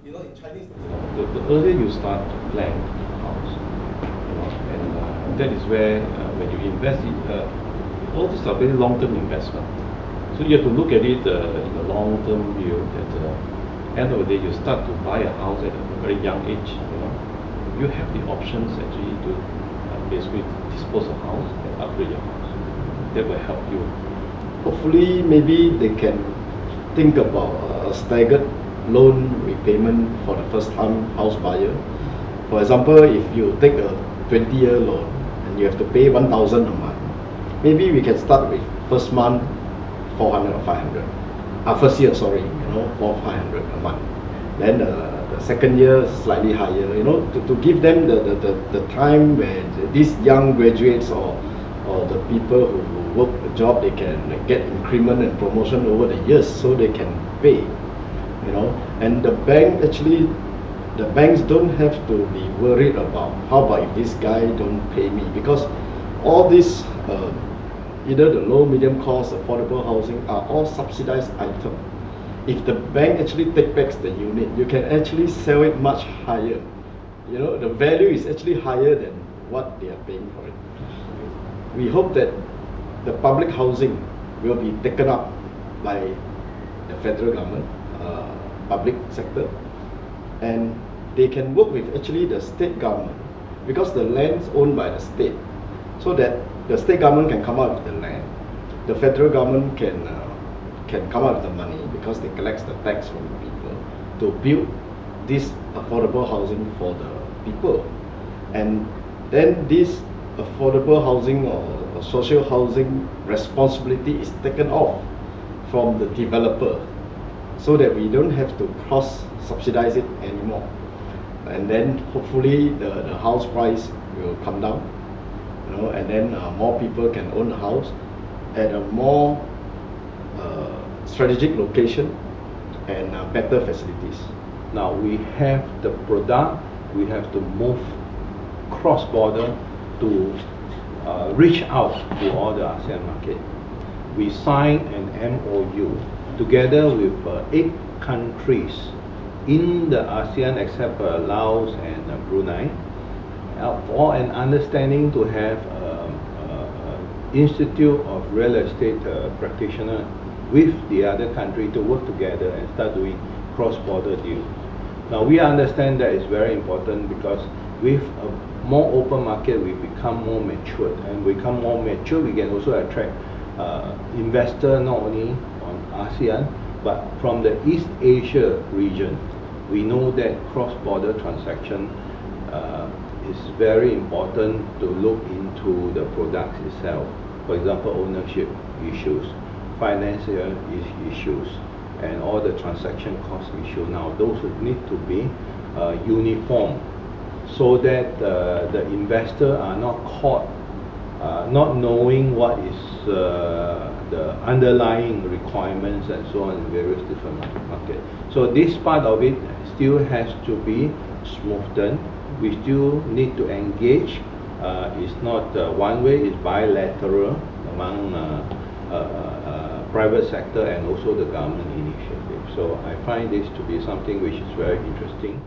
in Chinese. The earlier you start to plan a house, and that is where when you invest, all these are very long-term investment. So you have to look at it in a long-term view. That end of the day, you start to buy a house at a very young age. You have the options actually to basically dispose of house and upgrade your house. That will help you. Hopefully, maybe they can think about a staggered loan repayment for the first-time house buyer. For example, if you take a 20-year loan and you have to pay 1,000 a month, maybe we can start with first month 400 or 500. First year, sorry, 400-500 a month. Then the second year slightly higher, to give them the time where these young graduates or the people who work the job, they can get increment and promotion over the years, so they can pay. And the banks don't have to be worried about how about if this guy don't pay me, because all this either the low, medium cost, affordable housing are all subsidized items. If the bank actually take back the unit, you can actually sell it much higher. The value is actually higher than what they are paying for it. We hope that the public housing will be taken up by the federal government, public sector, and they can work with actually the state government, because the land is owned by the state, so that the state government can come out with the land, the federal government can come out with the money, because they collect the tax from the people to build this affordable housing for the people. And then this affordable housing or social housing responsibility is taken off from the developer, so that we don't have to cross subsidize it anymore. And then hopefully the house price will come down, and then more people can own a house at a more strategic location and better facilities. Now we have the product, we have to move cross-border to reach out to all the ASEAN market. We signed an MOU together with 8 countries in the ASEAN except Laos and Brunei for an understanding to have Institute of Real Estate Practitioner with the other country to work together and start doing cross-border deals. Now we understand that is very important, because with a more open market we become more matured, and become more mature we can also attract investors not only on ASEAN but from the East Asia region. We know that cross-border transaction is very important to look into the products itself. For example, ownership issues, financial issues, and all the transaction cost issues. Now those would need to be uniform, so that the investors are not caught not knowing what is the underlying requirements and so on in various different markets. So this part of it still has to be smoothened. We still need to engage. It's not one way, it's bilateral among private sector and also the government initiative. So I find this to be something which is very interesting.